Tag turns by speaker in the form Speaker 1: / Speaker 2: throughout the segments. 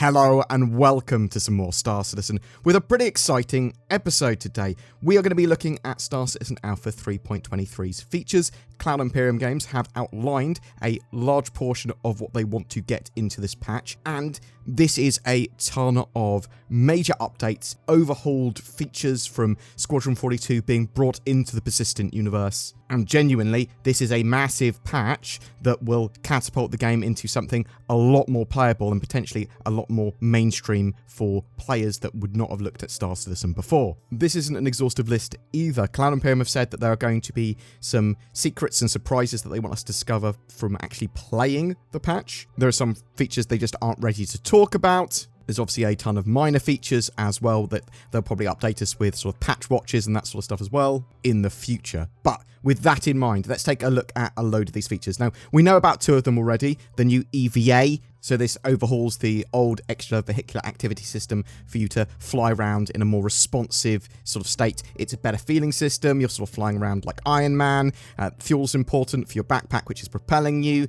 Speaker 1: Hello and welcome to some more Star Citizen with a pretty exciting episode today. We are going to be looking at Star Citizen Alpha 3.23's features. Cloud Imperium Games have outlined a large portion of what they want to get into this patch, and this is a ton of major updates, overhauled features from Squadron 42 being brought into the Persistent universe. And genuinely, this is a massive patch that will catapult the game into something a lot more playable and potentially a lot more mainstream for players that would not have looked at Star Citizen before. This isn't an exhaustive list either. Cloud Imperium have said that there are going to be some secrets and surprises that they want us to discover from actually playing the patch. There are some features they just aren't ready to talk about. There's obviously a ton of minor features as well that they'll probably update us with, sort of patch watches and that sort of stuff as well in the future. But with that in mind, let's take a look at a load of these features. Now, we know about two of them already. The new EVA, so this overhauls the old extra vehicular activity system for you to fly around in a more responsive sort of state. It's a better feeling system. You're sort of flying around like Iron Man. Fuel's important for your backpack, which is propelling you.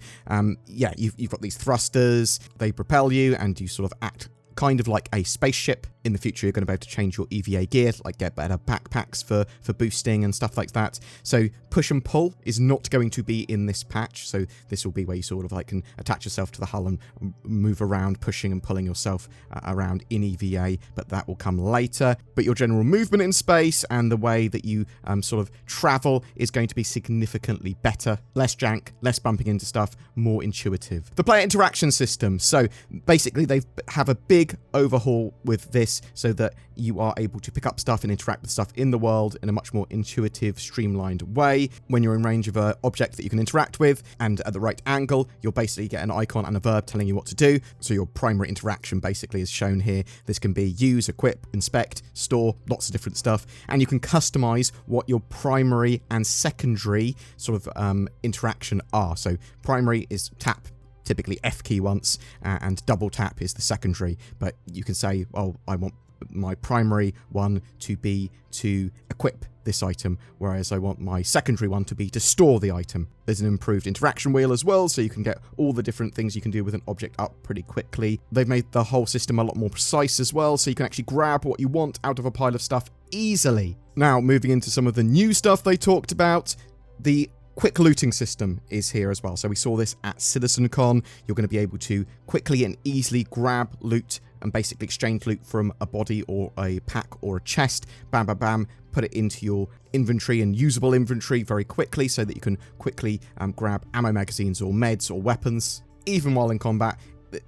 Speaker 1: You've got these thrusters. They propel you and you sort of act kind of like a spaceship. In the future, you're going to be able to change your EVA gear, like get better backpacks for boosting and stuff like that. So push and pull is not going to be in this patch. So this will be where you sort of like can attach yourself to the hull and move around, pushing and pulling yourself around in EVA, but that will come later. But your general movement in space and the way that you sort of travel is going to be significantly better. Less jank, less bumping into stuff, more intuitive. The player interaction system. So basically they have a big overhaul with this, so that you are able to pick up stuff and interact with stuff in the world in a much more intuitive, streamlined way. When you're in range of an object that you can interact with and at the right angle, you'll basically get an icon and a verb telling you what to do. So your primary interaction basically is shown here. This can be use, equip, inspect, store, lots of different stuff. And you can customize what your primary and secondary sort of interaction are. So primary is tap, typically F key once, and double tap is the secondary. But you can say, oh, I want my primary one to be to equip this item, whereas I want my secondary one to be to store the item. There's an improved interaction wheel as well, so you can get all the different things you can do with an object up pretty quickly. They've made the whole system a lot more precise as well, so you can actually grab what you want out of a pile of stuff easily. Now, moving into some of the new stuff they talked about, the quick looting system is here as well. So we saw this at CitizenCon. You're going to be able to quickly and easily grab loot and basically exchange loot from a body or a pack or a chest. Bam, bam, bam. Put it into your inventory and usable inventory very quickly so that you can quickly grab ammo magazines or meds or weapons. Even while in combat,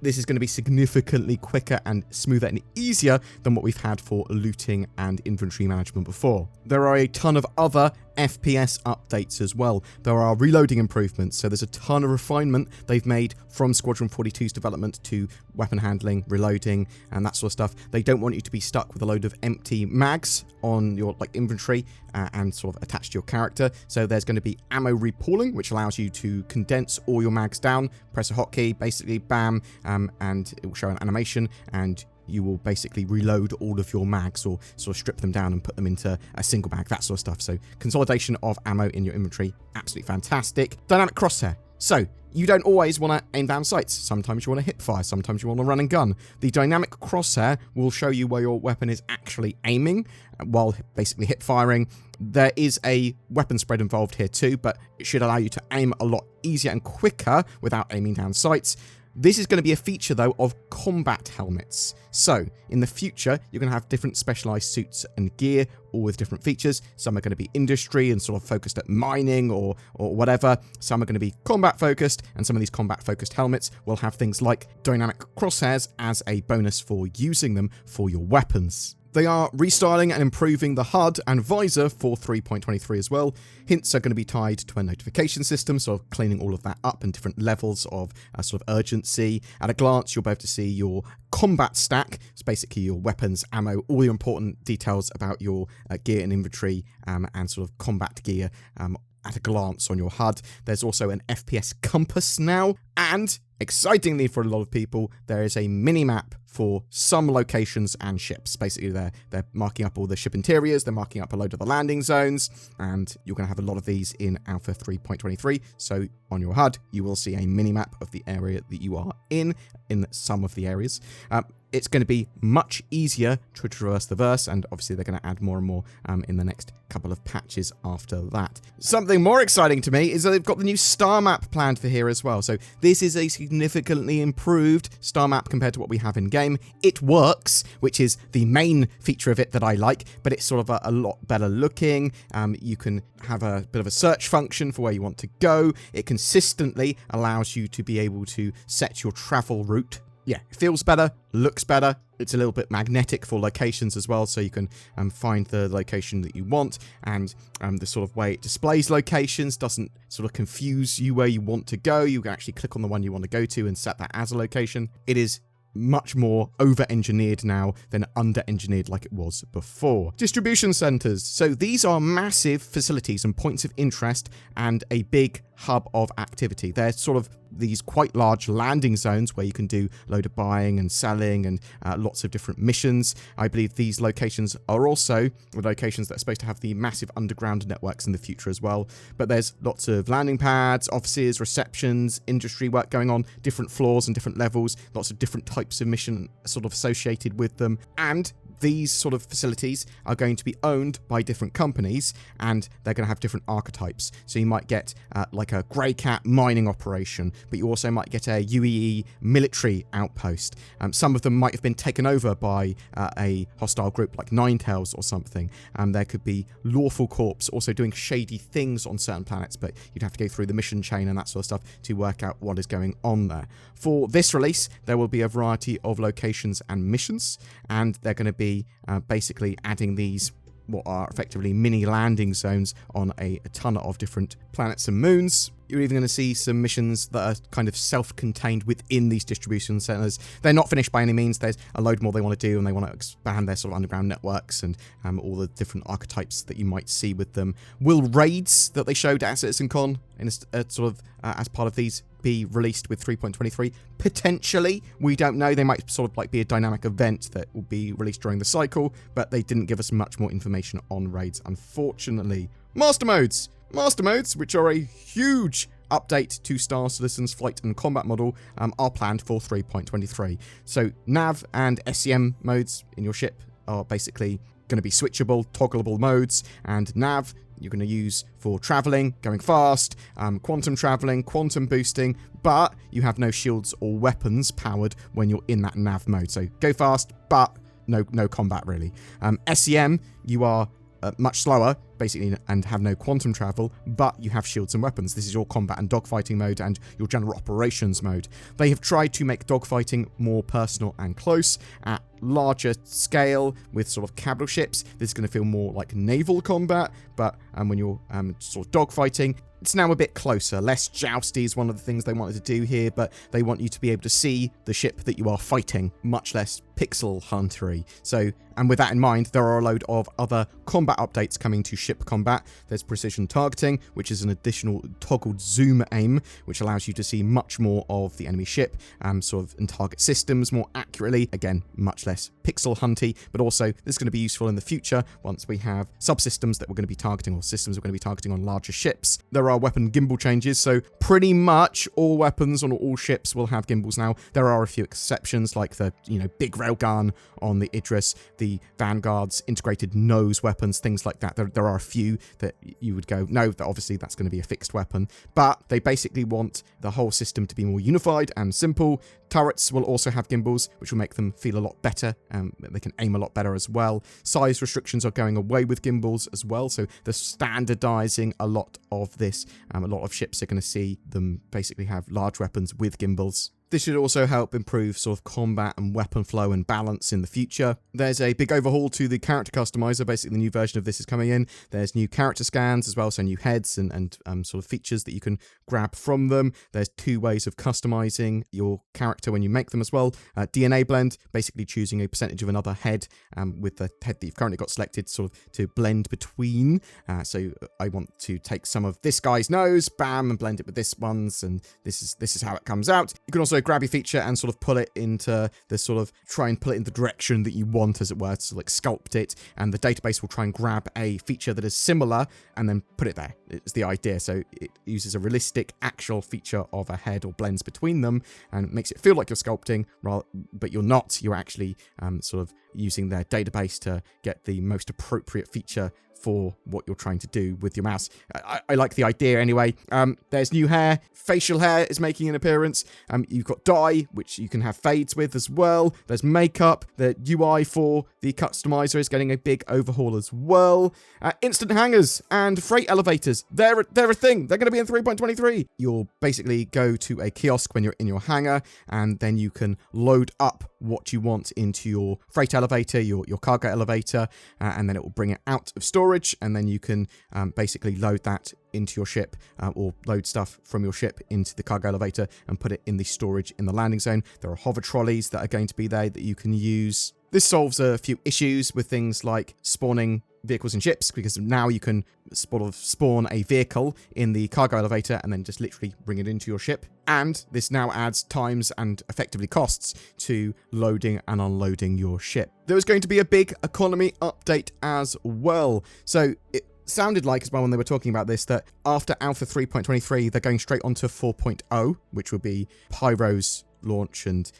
Speaker 1: this is going to be significantly quicker and smoother and easier than what we've had for looting and inventory management before. There are a ton of other FPS updates as well. There are reloading improvements, so there's a ton of refinement they've made from Squadron 42's development to weapon handling, reloading, and that sort of stuff. They don't want you to be stuck with a load of empty mags on your inventory and sort of attached to your character. So there's going to be ammo repooling, which allows you to condense all your mags down, press a hotkey, basically bam, and it will show an animation, and you will basically reload all of your mags or sort of strip them down and put them into a single mag, that sort of stuff. So consolidation of ammo in your inventory, absolutely fantastic. Dynamic crosshair. So you don't always want to aim down sights. Sometimes you want to hip fire. Sometimes you want to run and gun. The dynamic crosshair will show you where your weapon is actually aiming while basically hip firing. There is a weapon spread involved here too, but it should allow you to aim a lot easier and quicker without aiming down sights. This is going to be a feature, though, of combat helmets. So, in the future, you're going to have different specialized suits and gear, all with different features. Some are going to be industry and sort of focused at mining or whatever. Some are going to be combat focused, and some of these combat focused helmets will have things like dynamic crosshairs as a bonus for using them for your weapons. They are restyling and improving the HUD and visor for 3.23 as well. Hints are going to be tied to a notification system, sort of cleaning all of that up and different levels of sort of urgency. At a glance, you'll be able to see your combat stack. It's basically your weapons, ammo, all the important details about your gear and inventory and sort of combat gear at a glance on your HUD. There's also an FPS compass now, And, excitingly for a lot of people, there is a mini-map for some locations and ships. Basically, they're marking up all the ship interiors, they're marking up a load of the landing zones, and you're going to have a lot of these in Alpha 3.23. So on your HUD, you will see a mini-map of the area that you are in some of the areas. It's going to be much easier to traverse the verse, and obviously they're going to add more and more in the next couple of patches after that. Something more exciting to me is that they've got the new star map planned for here as well. So this is a significantly improved star map compared to what we have in game. It works, which is the main feature of it that I like, but it's sort of a lot better looking. You can have a bit of a search function for where you want to go. It consistently allows you to be able to set your travel route. Yeah, it feels better, looks better. It's a little bit magnetic for locations as well, so you can find the location that you want, and the sort of way it displays locations doesn't sort of confuse you where you want to go. You can actually click on the one you want to go to and set that as a location. It is much more over-engineered now than under-engineered like it was before. Distribution centers. So these are massive facilities and points of interest and a big hub of activity. They're sort of these quite large landing zones where you can do a load of buying and selling and lots of different missions. I believe these locations are also the locations that are supposed to have the massive underground networks in the future as well. But there's lots of landing pads, offices, receptions, industry work going on, different floors and different levels, lots of different types of mission sort of associated with them. And these sort of facilities are going to be owned by different companies, and they're going to have different archetypes. So you might get like a Grey Cat mining operation, but you also might get a UEE military outpost. Some of them might have been taken over by a hostile group like Ninetales or something. There could be lawful corps also doing shady things on certain planets, but you'd have to go through the mission chain and that sort of stuff to work out what is going on there. For this release, there will be a variety of locations and missions, and they're going to be basically adding these what are effectively mini landing zones on a ton of different planets and moons. You're even going to see some missions that are kind of self-contained within these distribution centers. They're not finished by any means. There's a load more they want to do, and they want to expand their sort of underground networks and all the different archetypes that you might see with them. Will raids that they showed at CitizenCon in sort of as part of these be released with 3.23? Potentially. We don't know. They might sort of like be a dynamic event that will be released during the cycle, but they didn't give us much more information on raids, unfortunately. Master modes, which are a huge update to Star Citizen's flight and combat model, are planned for 3.23. So nav and SCM modes in your ship are basically going to be switchable, toggleable modes, and nav you're going to use for traveling, going fast, quantum traveling, quantum boosting, but you have no shields or weapons powered when you're in that nav mode. So go fast, but no combat really. SCM, you are much slower, basically, and have no quantum travel, but you have shields and weapons. This is your combat and dogfighting mode and your general operations mode. They have tried to make dogfighting more personal and close at larger scale with sort of capital ships. This is going to feel more like naval combat, but when you're sort of dogfighting, it's now a bit closer. Less jousty is one of the things they wanted to do here, but they want you to be able to see the ship that you are fighting, much less pixel huntery. So, and with that in mind, there are a load of other combat updates coming to ship combat. There's precision targeting, which is an additional toggled zoom aim, which allows you to see much more of the enemy ship, sort of and target systems more accurately. Again, much less pixel hunty, but also this is going to be useful in the future once we have subsystems that we're going to be targeting, or systems we're going to be targeting on larger ships. There are weapon gimbal changes, so pretty much all weapons on all ships will have gimbals now. There are a few exceptions, like the big railgun on the Idris, the Vanguard's integrated nose weapons, things like that. There are a few that you would go, no, obviously that's going to be a fixed weapon, but they basically want the whole system to be more unified and simple. Turrets will also have gimbals, which will make them feel a lot better. They can aim a lot better as well. Size restrictions are going away with gimbals as well, so they're standardizing a lot of this. A lot of ships are going to see them basically have large weapons with gimbals. This should also help improve sort of combat and weapon flow and balance in the future. There's a big overhaul to the character customizer. Basically, the new version of this is coming in. There's new character scans as well, so new heads and sort of features that you can grab from them. There's 2 ways of customizing your character when you make them as well. DNA blend, basically choosing a percentage of another head with the head that you've currently got selected, sort of to blend between. So I want to take some of this guy's nose, bam, and blend it with this one's, and this is how it comes out. You can also grab your feature and sort of pull it into the sort of try and pull it in the direction that you want, as it were, to like sculpt it, and the database will try and grab a feature that is similar and then put it there. It's the idea. So it uses a realistic actual feature of a head or blends between them and makes it feel like you're sculpting, but you're not. You're actually sort of using their database to get the most appropriate feature for what you're trying to do with your mouse. I like the idea anyway. There's new hair. Facial hair is making an appearance. You've got dye, which you can have fades with as well. There's makeup. The UI for the customizer is getting a big overhaul as well. Instant hangers and freight elevators. They're a thing. They're going to be in 3.23. You'll basically go to a kiosk when you're in your hangar, and then you can load up what you want into your freight elevator, your cargo elevator, and then it will bring it out of storage, and then you can basically load that into your ship or load stuff from your ship into the cargo elevator and put it in the storage in the landing zone. There are hover trolleys that are going to be there that you can use. This solves a few issues with things like spawning vehicles and ships, because now you can spawn a vehicle in the cargo elevator and then just literally bring it into your ship. And this now adds times and effectively costs to loading and unloading your ship. There was going to be a big economy update as well. So it sounded like as well when they were talking about this that after Alpha 3.23 they're going straight onto 4.0, which would be Pyro's launch and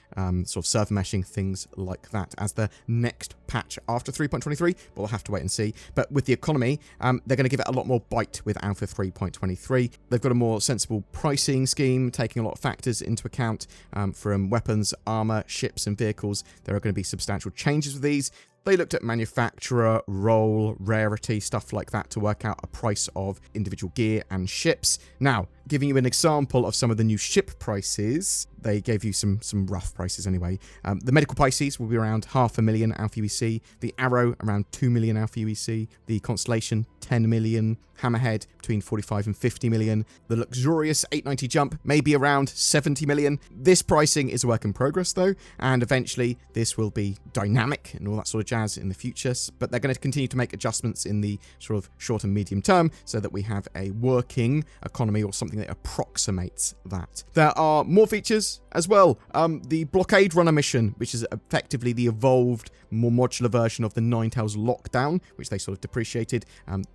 Speaker 1: sort of server meshing, things like that, as the next patch after 3.23, but we'll have to wait and see. But with the economy, they're going to give it a lot more bite with Alpha 3.23. They've got a more sensible pricing scheme, taking a lot of factors into account, from weapons, armor, ships, and vehicles. There are going to be substantial changes with these. They looked at manufacturer, role, rarity, stuff like that to work out a price of individual gear and ships. Now, giving you an example of some of the new ship prices, they gave you some rough prices anyway. The Medical Pisces will be around 500,000 Alpha UEC, the Arrow around 2 million Alpha UEC, the Constellation 10 million, Hammerhead between 45 and 50 million, the luxurious 890 Jump maybe around 70 million. This pricing is a work in progress though, and eventually this will be dynamic and all that sort of jazz in the future, but they're going to continue to make adjustments in the sort of short and medium term so that we have a working economy or something that approximates that. There are more features as well. The Blockade Runner mission, which is effectively the evolved, more modular version of the Ninetales Lockdown, which they sort of depreciated.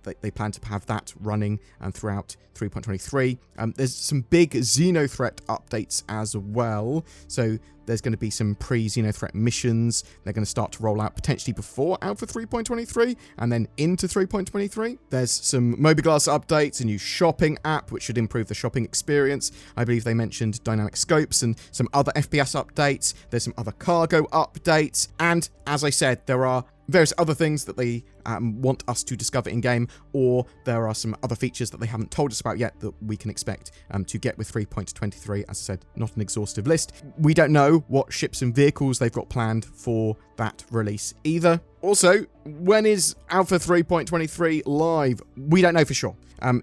Speaker 1: They plan to have that running throughout 3.23. There's some big Xenothreat updates as well. So there's going to be some pre-Xenothreat missions. They're going to start to roll out potentially before Alpha 3.23 and then into 3.23. There's some Mobiglast updates, a new shopping app, which should improve the shopping experience. I believe they mentioned dynamic scopes and some other FPS updates. There's some other cargo updates. And as I said, there are various other things that they want us to discover in-game, or there are some other features that they haven't told us about yet that we can expect to get with 3.23. As I said, not an exhaustive list. We don't know what ships and vehicles they've got planned for that release either. Also, when is Alpha 3.23 live? We don't know for sure.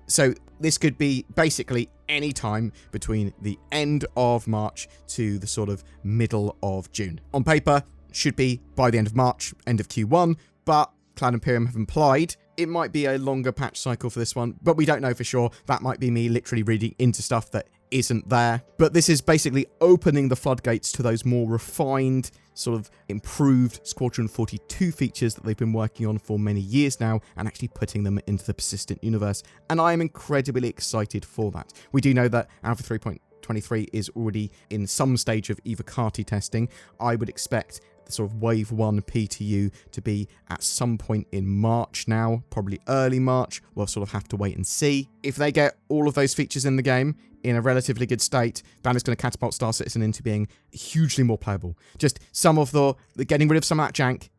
Speaker 1: So this could be basically any time between the end of March to the sort of middle of June. On paper, should be by the end of March, end of Q1, but Cloud Imperium have implied it might be a longer patch cycle for this one, but we don't know for sure. That might be me literally reading into stuff that isn't there. But this is basically opening the floodgates to those more refined, sort of improved Squadron 42 features that they've been working on for many years now, and actually putting them into the persistent universe. And I am incredibly excited for that. We do know that Alpha 3.23 is already in some stage of Evocati testing. I would expect the sort of Wave 1 PTU to be at some point in March now, probably early March. We'll sort of have to wait and see. If they get all of those features in the game in a relatively good state, that is going to catapult Star Citizen into being hugely more playable. Just some of the getting rid of some of that jank,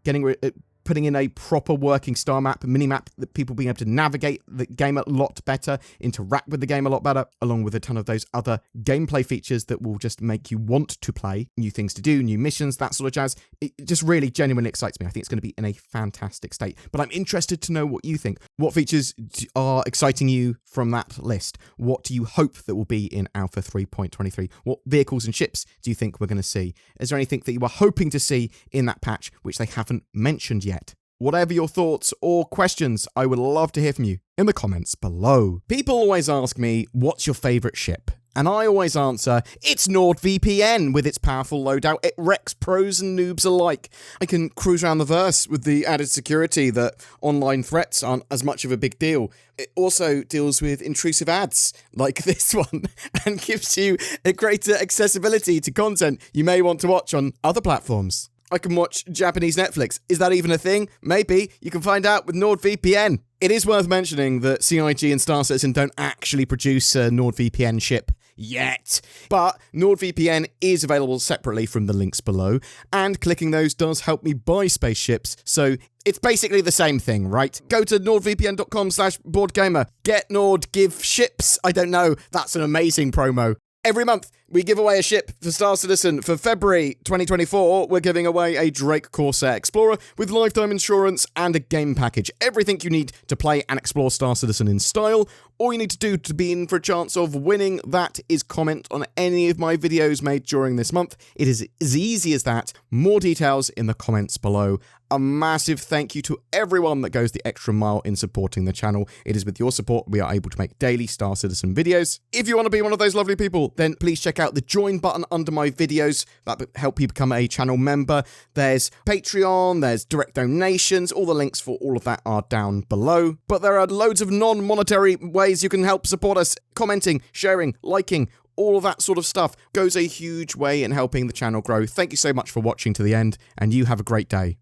Speaker 1: putting in a proper working star map, mini-map, that people being able to navigate the game a lot better, interact with the game a lot better, along with a ton of those other gameplay features that will just make you want to play, new things to do, new missions, that sort of jazz. It just really genuinely excites me. I think it's going to be in a fantastic state. But I'm interested to know what you think. What features are exciting you from that list? What do you hope that will be in Alpha 3.23? What vehicles and ships do you think we're going to see? Is there anything that you are hoping to see in that patch which they haven't mentioned yet? Whatever your thoughts or questions, I would love to hear from you in the comments below. People always ask me, what's your favourite ship? And I always answer, it's NordVPN with its powerful loadout. It wrecks pros and noobs alike. I can cruise around the verse with the added security that online threats aren't as much of a big deal. It also deals with intrusive ads like this one and gives you a greater accessibility to content you may want to watch on other platforms. I can watch Japanese Netflix. Is that even a thing? Maybe. You can find out with NordVPN. It is worth mentioning that CIG and Star Citizen don't actually produce a NordVPN ship yet, but NordVPN is available separately from the links below, and clicking those does help me buy spaceships, so it's basically the same thing, right? Go to nordvpn.com/boardgamer. Get Nord, give ships. I don't know. That's an amazing promo. Every month, we give away a ship for Star Citizen. For February 2024, we're giving away a Drake Corsair Explorer with lifetime insurance and a game package. Everything you need to play and explore Star Citizen in style. All you need to do to be in for a chance of winning that is comment on any of my videos made during this month. It is as easy as that. More details in the comments below. A massive thank you to everyone that goes the extra mile in supporting the channel. It is with your support we are able to make daily Star Citizen videos. If you want to be one of those lovely people, then please check out the join button under my videos. That will help you become a channel member. There's Patreon, there's direct donations. All the links for all of that are down below. But there are loads of non-monetary ways you can help support us. Commenting, sharing, liking, all of that sort of stuff goes a huge way in helping the channel grow. Thank you so much for watching to the end, and you have a great day.